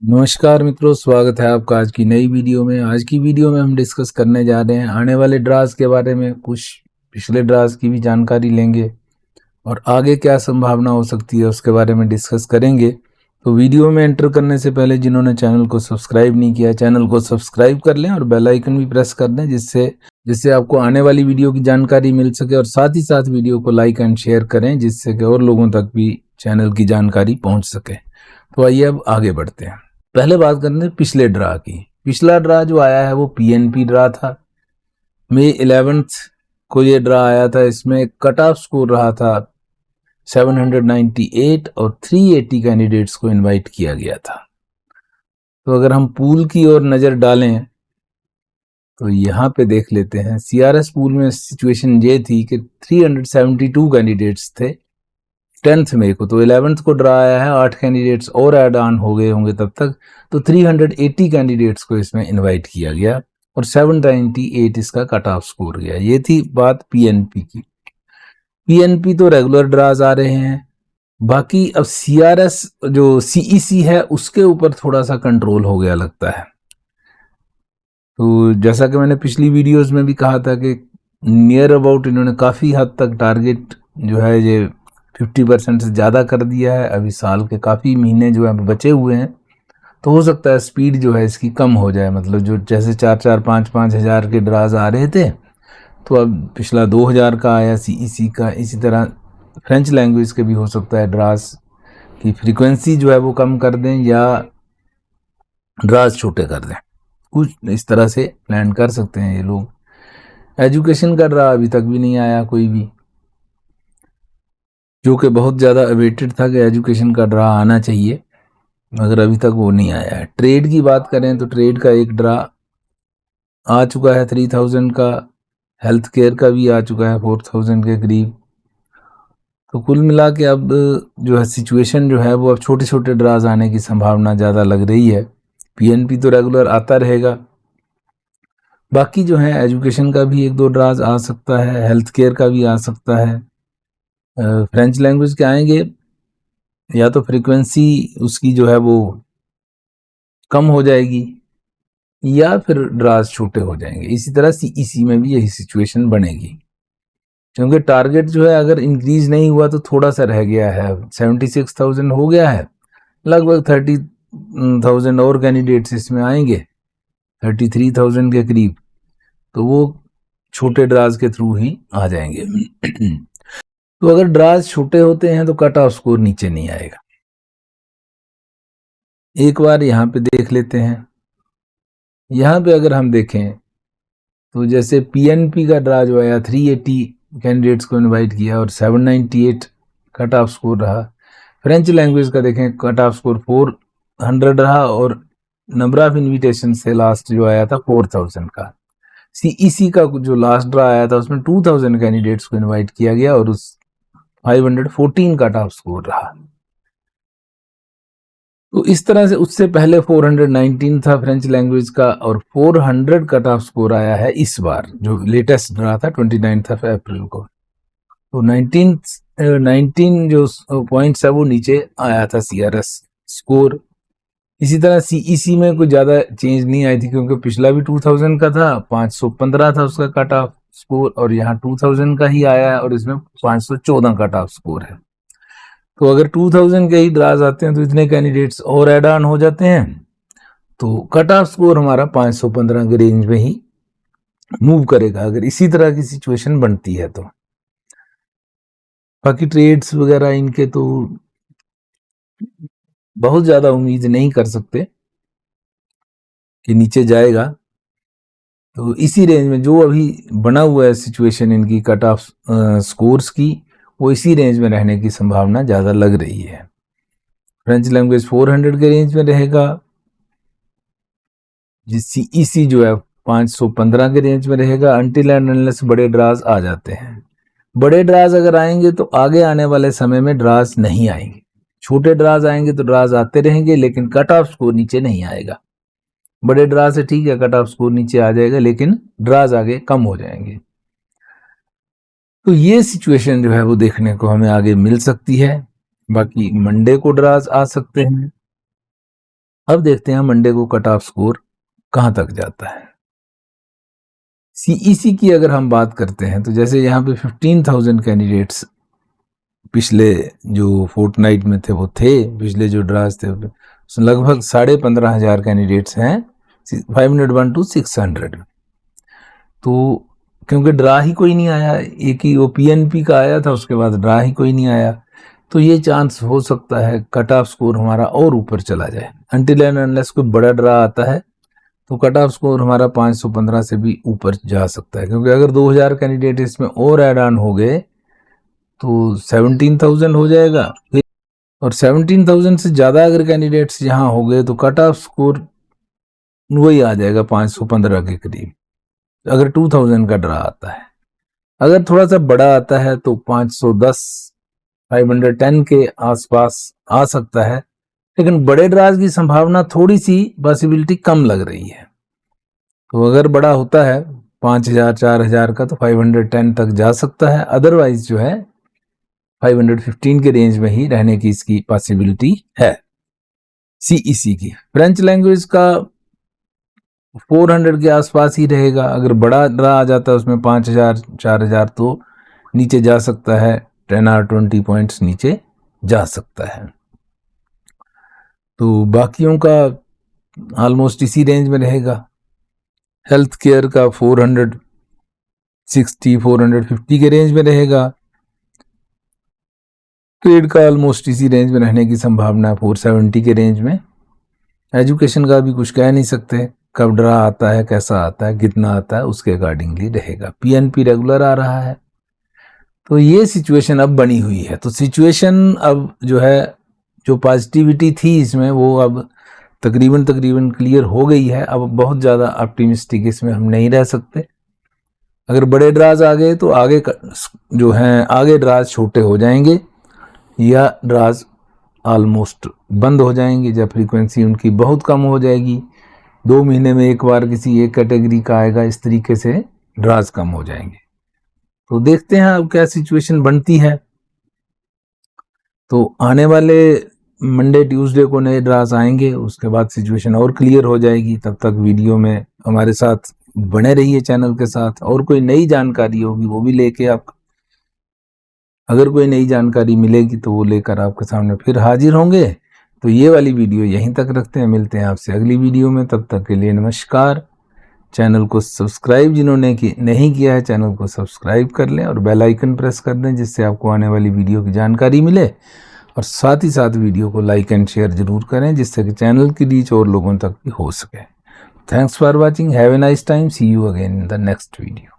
नमस्कार मित्रों, स्वागत है आपका आज की नई वीडियो में। आज की वीडियो में हम डिस्कस करने जा रहे हैं आने वाले ड्रास के बारे में, कुछ पिछले ड्रास की भी जानकारी लेंगे और आगे क्या संभावना हो सकती है उसके बारे में डिस्कस करेंगे। तो वीडियो में एंटर करने से पहले जिन्होंने चैनल को सब्सक्राइब नहीं किया, चैनल को सब्सक्राइब कर लें और बेल आइकन भी प्रेस कर दें, जिससे आपको आने वाली वीडियो की जानकारी मिल सके। और साथ ही साथ वीडियो को लाइक एंड शेयर करें, जिससे कि और लोगों तक भी चैनल की जानकारी पहुंच सके। तो आइए अब आगे बढ़ते हैं। पहले बात करते हैं पिछले ड्रा की। पिछला ड्रा जो आया है वो पीएनपी ड्रा था। मई 11 को ये ड्रा आया था। इसमें कट ऑफ स्कोर रहा था 798 और 380 कैंडिडेट्स को इनवाइट किया गया था। तो अगर हम पूल की ओर नजर डालें तो यहाँ पे देख लेते हैं। सीआरएस पूल में सिचुएशन ये थी कि 372 कैंडिडेट्स थे 10 मई को। तो 11 को ड्रा आया है, 8 कैंडिडेट्स और ऐड ऑन हो गए होंगे तब तक। तो 380 कैंडिडेट्स को इसमें इनवाइट किया गया और 798 इसका कट ऑफ स्कोर गया। ये थी बात पीएनपी की। पीएनपी तो रेगुलर ड्राज आ रहे हैं। बाकी अब सीआरएस जो सीईसी है उसके ऊपर थोड़ा सा कंट्रोल हो गया लगता है। तो जैसा कि मैंने पिछली वीडियोस में भी कहा था कि नियर अबाउट इन्होंने काफ़ी हद तक टारगेट जो है ये 50% से ज़्यादा कर दिया है। अभी साल के काफ़ी महीने जो है बचे हुए हैं, तो हो सकता है स्पीड जो है इसकी कम हो जाए। मतलब जो जैसे 4-4, 5-5 हज़ार के ड्राज आ रहे थे, तो अब पिछला 2000 का आया सीईसी का। इसी तरह फ्रेंच लैंग्वेज के भी हो सकता है ड्राज की फ्रीक्वेंसी जो है वो कम कर दें या ड्राज छोटे कर दें। कुछ इस तरह से प्लान कर सकते हैं ये लोग। एजुकेशन का ड्रा अभी तक भी नहीं आया कोई भी, जो कि बहुत ज़्यादा अवेटेड था कि एजुकेशन का ड्रा आना चाहिए, मगर अभी तक वो नहीं आया है। ट्रेड की बात करें तो ट्रेड का एक ड्रा आ चुका है 3000 का। हेल्थ केयर का भी आ चुका है 4000 के करीब। तो कुल मिला के अब जो है सिचुएशन जो है वो अब छोटे छोटे ड्राज आने की संभावना ज़्यादा लग रही है। पीएनपी तो रेगुलर आता रहेगा। बाकी जो है एजुकेशन का भी 1-2 ड्राज आ सकता है, हेल्थ केयर का भी आ सकता है। फ्रेंच लैंग्वेज के आएंगे या तो फ्रीक्वेंसी उसकी जो है वो कम हो जाएगी या फिर ड्राज छोटे हो जाएंगे। इसी तरह सीईसी में भी यही सिचुएशन बनेगी, क्योंकि टारगेट जो है अगर इंक्रीज नहीं हुआ तो थोड़ा सा रह गया है। 76,000 हो गया है, लगभग 30,000 और कैंडिडेट्स इसमें आएंगे, 33,000 के करीब। तो वो छोटे ड्राज के थ्रू ही आ जाएंगे। तो अगर ड्राज छोटे होते हैं तो कट ऑफ स्कोर नीचे नहीं आएगा। एक बार यहाँ पे देख लेते हैं। यहाँ पे अगर हम देखें तो जैसे पीएनपी का ड्रा जो आया 380 कैंडिडेट्स को इनवाइट किया और 798 कट ऑफ स्कोर रहा। फ्रेंच लैंग्वेज का देखें कट ऑफ स्कोर 400 रहा और नंबर ऑफ इनविटेशन से लास्ट जो आया था 4000 का। सीईसी का जो लास्ट ड्रा आया था उसमें 2000 कैंडिडेट्स को इनवाइट किया गया और उस 514 कट ऑफ स्कोर रहा। तो इस तरह से उससे पहले 419 था फ्रेंच लैंग्वेज का और 400 कट ऑफ स्कोर आया है इस बार जो लेटेस्ट ड्रा था 29 अप्रैल को। तो 19 जो पॉइंट्स है वो नीचे आया था सीआरएस स्कोर। इसी तरह सीईसी में कोई ज़्यादा चेंज नहीं आई थी, क्योंकि पिछला भी 2000 का था, 515 था उसका कट ऑफ स्कोर और यहाँ 2000 का ही आया है और इसमें 514 कट ऑफ स्कोर है। तो अगर 2000 के ही ड्राज आते हैं तो इतने कैंडिडेट्स और ऐड ऑन हो जाते हैं, तो कट ऑफ स्कोर हमारा 515 के रेंज में ही मूव करेगा अगर इसी तरह की सिचुएशन बनती है तो। बाकी ट्रेड्स वगैरह इनके तो बहुत ज़्यादा उम्मीद नहीं कर सकते कि नीचे जाएगा। तो इसी रेंज में जो अभी बना हुआ है सिचुएशन इनकी कट ऑफ स्कोर्स की, वो इसी रेंज में रहने की संभावना ज़्यादा लग रही है। फ्रेंच लैंग्वेज 400 के रेंज में रहेगा, सीईसी जो है 515 के रेंज में रहेगा, अनटिल एंड अनलेस बड़े ड्राज आ जाते हैं। बड़े ड्राज अगर आएंगे तो आगे आने वाले समय में ड्राज नहीं आएंगे। छोटे ड्राज आएंगे तो ड्राज आते रहेंगे, लेकिन कट ऑफ स्कोर नीचे नहीं आएगा। बड़े ड्रा से ठीक है कट ऑफ स्कोर नीचे आ जाएगा, लेकिन ड्राज आगे कम हो जाएंगे। तो ये सिचुएशन जो है वो देखने को हमें आगे मिल सकती है। बाकी मंडे को ड्राज आ सकते हैं, अब देखते हैं मंडे को कट ऑफ स्कोर कहां तक जाता है। सीईसी की अगर हम बात करते हैं तो जैसे यहाँ पे 15,000 कैंडिडेट्स पिछले जो फोर्टनाइट में थे वो थे, पिछले जो ड्राज थे उसमें लगभग 15,500 कैंडिडेट्स हैं 501 to 600। तो क्योंकि ड्रा ही कोई नहीं आया, एक ही वो पीएनपी का आया था, उसके बाद ड्रा ही कोई नहीं आया, तो ये चांस हो सकता है कट ऑफ स्कोर हमारा और ऊपर चला जाए। अनटिल एंड अनलेस कोई बड़ा ड्रा आता है तो कट ऑफ स्कोर हमारा 515 से भी ऊपर जा सकता है, क्योंकि अगर 2000 कैंडिडेट इसमें और ऐड ऑन हो गए तो 17,000 हो जाएगा, और 17,000 से ज़्यादा अगर कैंडिडेट्स यहाँ हो गए तो कट ऑफ स्कोर वही आ जाएगा 515 के करीब, अगर 2000 का ड्रा आता है। अगर थोड़ा सा बड़ा आता है तो 510 510 के आसपास आ सकता है, लेकिन बड़े ड्राज की संभावना थोड़ी सी पॉसिबिलिटी कम लग रही है। तो अगर बड़ा होता है 5,000 4,000 का तो 510 तक जा सकता है, अदरवाइज जो है 515 के रेंज में ही रहने की इसकी पॉसिबिलिटी है। सीईसी की फ्रेंच लैंग्वेज का 400 के आसपास ही रहेगा। अगर बड़ा ड्रा आ जाता है उसमें 5,000 4,000 तो नीचे जा सकता है, 10 और 20 पॉइंट्स नीचे जा सकता है। तो बाकियों का ऑलमोस्ट इसी रेंज में रहेगा। हेल्थ केयर का 460 450 के रेंज में रहेगा। ट्रेड का ऑलमोस्ट इसी रेंज में रहने की संभावना है, 470 के रेंज में। एजुकेशन का भी कुछ कह नहीं सकते, कब ड्रा आता है, कैसा आता है, कितना आता है, उसके अकॉर्डिंगली रहेगा। पीएनपी रेगुलर आ रहा है, तो ये सिचुएशन अब बनी हुई है। तो सिचुएशन अब जो है, जो पॉजिटिविटी थी इसमें वो अब तकरीबन क्लियर हो गई है। अब बहुत ज़्यादा ऑप्टिमिस्टिक इसमें हम नहीं रह सकते। अगर बड़े ड्राज आ गए तो आगे जो हैं आगे ड्राज छोटे हो जाएंगे या ड्राज ऑलमोस्ट बंद हो जाएंगे, जब फ्रीक्वेंसी उनकी बहुत कम हो जाएगी। 2 महीने में एक बार किसी एक कैटेगरी का आएगा, इस तरीके से ड्राज कम हो जाएंगे। तो देखते हैं अब क्या सिचुएशन बनती है। तो आने वाले मंडे ट्यूसडे को नए ड्राज आएंगे, उसके बाद सिचुएशन और क्लियर हो जाएगी। तब तक वीडियो में हमारे साथ बने रहिए, चैनल के साथ। और कोई नई जानकारी होगी वो भी लेके अगर कोई नई जानकारी मिलेगी तो वो लेकर आपके सामने फिर हाजिर होंगे। तो ये वाली वीडियो यहीं तक रखते हैं, मिलते हैं आपसे अगली वीडियो में। तब तक के लिए नमस्कार। चैनल को सब्सक्राइब जिन्होंने नहीं किया है, चैनल को सब्सक्राइब कर लें और बेल आइकन प्रेस कर दें, जिससे आपको आने वाली वीडियो की जानकारी मिले। और साथ ही साथ वीडियो को लाइक एंड शेयर जरूर करें, जिससे कि चैनल की रीच और लोगों तक भी हो सके। Thanks for watching, have a nice time, see you again in the next video.